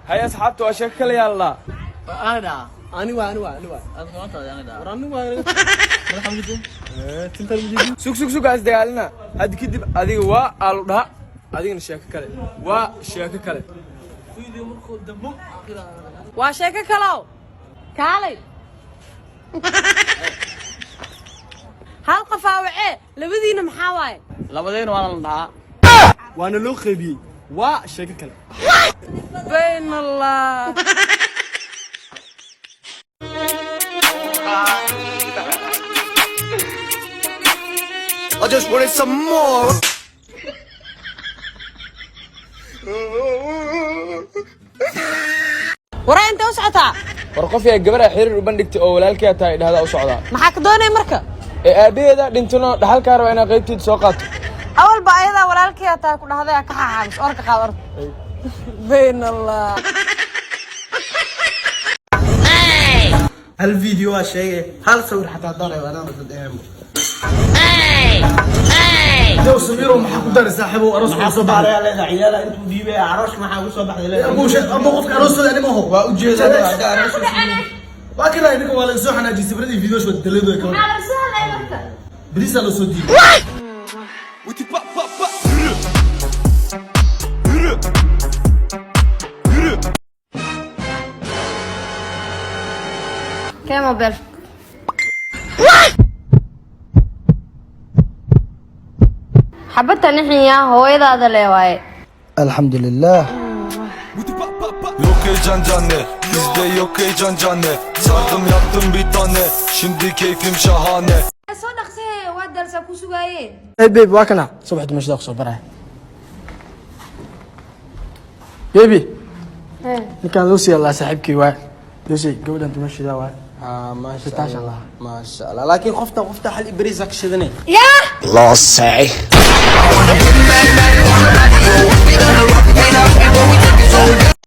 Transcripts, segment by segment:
هيا أصحابته أشكل يلا أنا سوق عايز دجالنا هاد كده أدي وا ألوها أدي نشاك كله وا شاك كله وشاك كلاو كالي هل قفاوعي لبدينا محاواي لبدين وانا وأنا لو خبي وا شاك كله بين الله I just wanted some more. وراي انت وسعتها ورقف يا جبر حرير وبندقت أولال كي تاي ده هذا وصعدا maxaa ka doonay marka أبي هذا دينتنا ده هالكار وأنا غيبتي سوقات awal ba ayada walaalkii taa ku dhahday ka xaxaamis orka qaad orka been allah الفيديو هالشيء هل صور حتى ضرب وانا قدام لو سميرو ما حقدر صاحبه ارس صباح على عيال انتو ديبه عرش ما حاول صباح ابو قف ارس انا ما هو واجهه وكذا انكم ولا سوحنا جي سبردي فيديو شو دليدو كمان بريسا لو سودي كام موبايل حبتها نحيا هويدا leewaay الحمد لله Yok heyecan canne, bizde yok heyecan canne. Sardım yaptım bir tane, şimdi keyfim şahane. soo dhaqsay waa darsa ku sugaayeen اي بيبي واكنا صبحت مش داق صبرها بيبي كان لوسي الله صاحبكي واي لوسي قبل انت ماشي ذا واي ما شاء الله ما شاء الله لكن خفت حل ابريزك شدني yaa Allah say.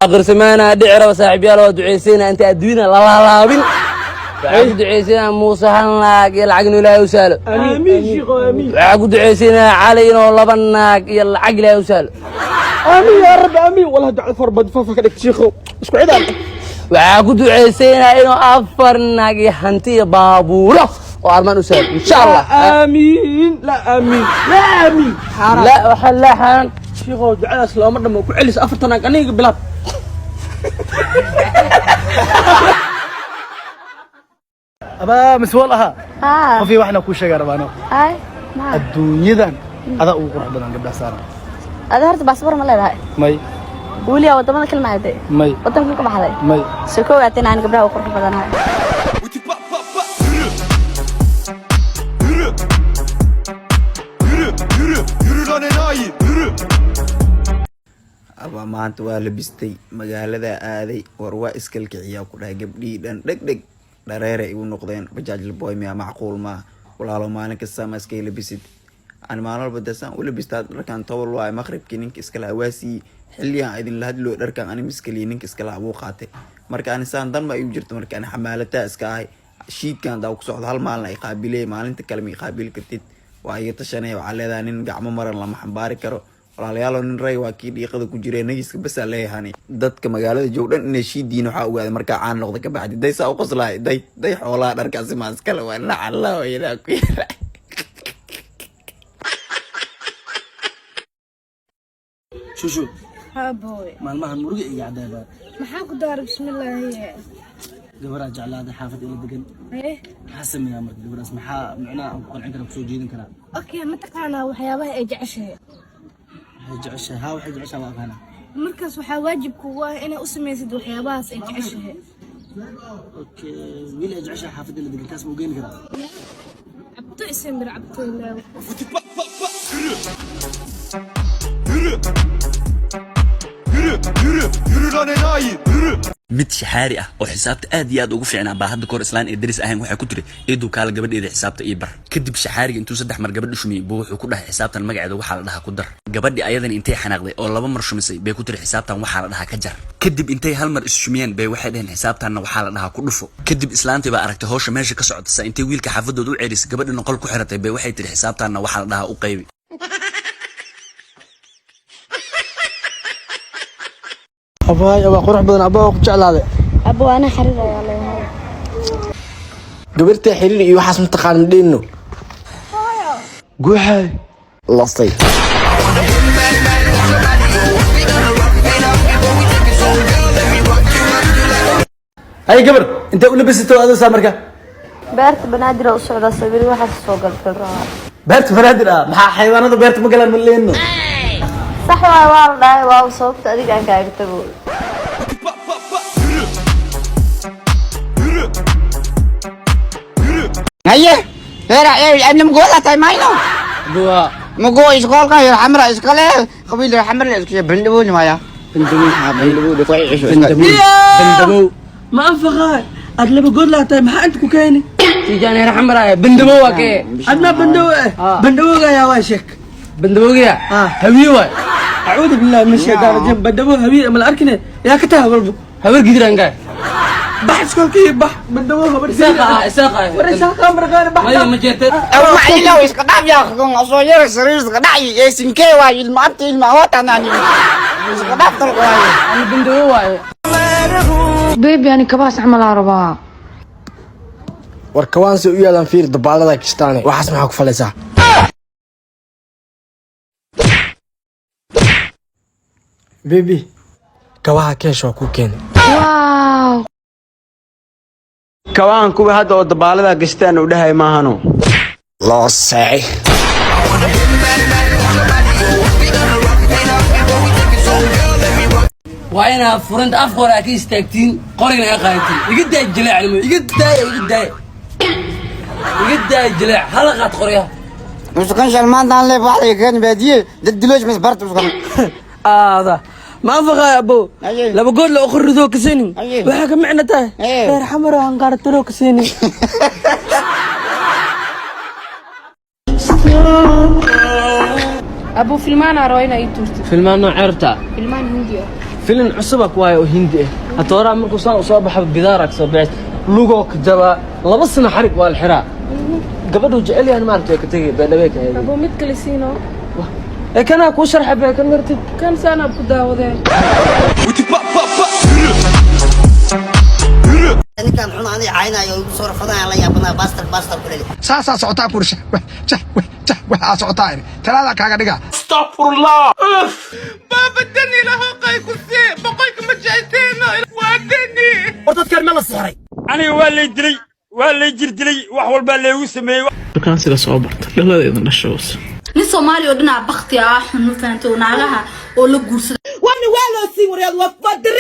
آخر سمانة دعرة وصاحب يلا ودعيسينا أنت أدوينا لا لابين وعقد دعيسينا موسى هناك يلا عقنا لا يسال امين شيخ امين وعقد دعيسينا علينا والله بناك يلا عقل لا يسال امين يا رب امين والله دع فربد ففك لك شيخو اسكو عيد وعقد دعيسينا إنه أفرناك يحنتي بابوله وأرمان يسال إن شاء الله امين لا امين لا امين حرام لا وحلا حان شيخو دعاء سلام مرة ku celis afartanaag aniga bilaad aba maswalaha ها qofi waxna ku sheegar baano هاي ما adduunyadan ada ugu qurux badan gabdhaha saaran ada horta baasboor ma leedahay may waliya wadamada kale ma ahaday may wadanka ka baxday may soo koowaatay aan gabdhaha u qurux badanahay Yürü lan enayi, yürü. aba maanta waa la bistay magaalada aaday war waa iskalkiciyaa ku dhahay gabdhii dhan dhegdheg dhareere igu noqdeen bajaaj laboy miya macquul ma walaalo maalin kasta ma iskay labisid aan maalin walba dasaan u labistaa dharkan tobol waay maqribkii ninka iskala hawaasii xilligan idin la hadloo dharkan ani miskaliya ninka iskala abuu qaatay marka ani saan dan ma igu jirto marka ani xamaalataa iska ahay shiidkan daa ku socdo hal maalin ay qaabilay maalinta kale ma qaabil kartid waa iga tashanay waxaa leedahay nin gacmo maran lama xambaari karo walaalayaal nin ray waa kii dhiiqada ku jiray nagiska bas aan leeyahay dadka magaalada joogdhan inay shiidiin waxa ogaaday markaa caan noqda ka baxdi day saa u qoslaay day xoolaa dharkaasi ma iskale waa la alla wayna ku yaray shushu ها بوي maalmahan muruga iyo cadaaba maxaa ku daaray bismillaahi gabadha jeclaada xaafad ila degan ايه maxaa sameeyaa marka gabadhaas maxaa macnaha aan ku qancin kara kusoo jeedin karaa اوكي ma taqaanaa waxyaabaha ay jeceshahay waxay jeceshahay haa waxay jeceshahay waa aqaanaa markaas waxaa waajib kugu ah inay u samaysid waxyaabahaas ay jeceshahay okay wiil ay jeceshahay xaafad ila degan kaas ma u geeni karaa cabto isamir cabto ilaaw Yürü lan enayi, yürü. mid shaxaari ah oo xisaabta aad iyo aad ugu fiicnaa baa hadda kor islaan ee daris ahayn waxay ku tiri eedu kaala gabadheeda xisaabta ii bar kadib shaxaariga intuu 3 mar gabadh shumiyay buu wuxuu ku dhahay xisaabtan magaceeda waxaa la dhahaa ku dar gabadhi ayadan intay xanaaqday oo 2 mar shumisay bay ku tiri xisaabtan waxaa la dhahaa ka jar kadib intay hal mar is shumiyeen bay waxay dhaheen xisaabtanna waxaa la dhahaa ku dhufo kadib islaantii baa aragtay hawsha meesha ka socota intay wiilka xaafadooda u ceeris gabadhina qol ku xiratay bay waxay tiri xisaabtanna waxaa la dhahaa u qaybi أباي أبا قرح بدن أبا وقجع هذا abo ana xariir ayaa leeyahay قبرتي حرير إيوه حاس متقارن دينه قوحي لصي هاي قبر أنت قول لبستو هذا سامركا beerta banaadir u socda sabir waxa soo galgal rabaa بيرت فنادر maxaa xayawaanada beerta ma galaan maleeno sax waa la dhahay waa sababta adiga aan kaaga tago haye heera ay mugooda tahay mayno Gua. mugoo iskoolka heer xamra iskale qabiil xamra iskale bandhaboon maya bandhaboon ku ciisho Bendabo. ma anfaqaa ad laba good la tahay maxaa inta ku keenay Tijaan heer xamra bendabo waa kee. adna bandhawga yaa waa sheek Bendabogiya. Hawiye waay. أعوذ بالله من الشيطان الرجيم بدبوه هبي أما الأركنة يا كتاه برضو Habar gidiran gaay. بحث كل كي بدبوه Isaqa. ورساقة مرقانة Maya ma jeertay. aw macilo iska dhaaf yaa qoon soo yar sariir iska dhacay ee sinkee waa ilma abti ilma wata nani iska dhaaf talko waa Ani bendabo waay. baby ani kabaas camal aan rabaa warkawaan si u yaalan fiir dabaalada kistaane waxaas maxaa ku falaysaa baby kawaha keesh waa ku keenay wow kawaan kuwa hadda oo dabaalada gastaan u dhahay maahano loo saay Waa ina furanta af qora ka istaagtiin qorina ay qaatiin. Iga daay jilaac ilmo. Iga daay jilaac halaqad qorya. muskan shalmaan daan le baaxay kan baadiye dad dilooj mis bart muskan هذا ما أنفقا يا أبو أيه. لما بقول له أخر ذو كسيني أيه. وحكى معنا تاه أيه. غير حمرا هنقارت له كسيني abo filmaan aan rabaa inaa ii tuurtid Filmaan noo ceerta. filmaan hindi ah فيلم عصبك واي وهندي هتورا مركو صار صباح بدارك صبعت لوجوك جبا لبسنا حرق والحراء قبل جعلي أنا ما أعرف كتير بينك هذه abo mid kale siino كان أكو شرح بها كان مرتب kan saana ku daawadeen ninkan xun aan caynayo ugu soo rafadaan la yaabana bastard kulay saasaa socotaa kursha waxaa socotaa talaada kaaga dhiga ورطتك المال الصهري aniga waa lay jirdilay wax walba leegu sameeyay dukaan sida soo barta laladeeda dhashoos nin soomaali oo dhinaca bakti ah xun fahanto naagaha oo la guursada وانا والله سي ورياض وفدر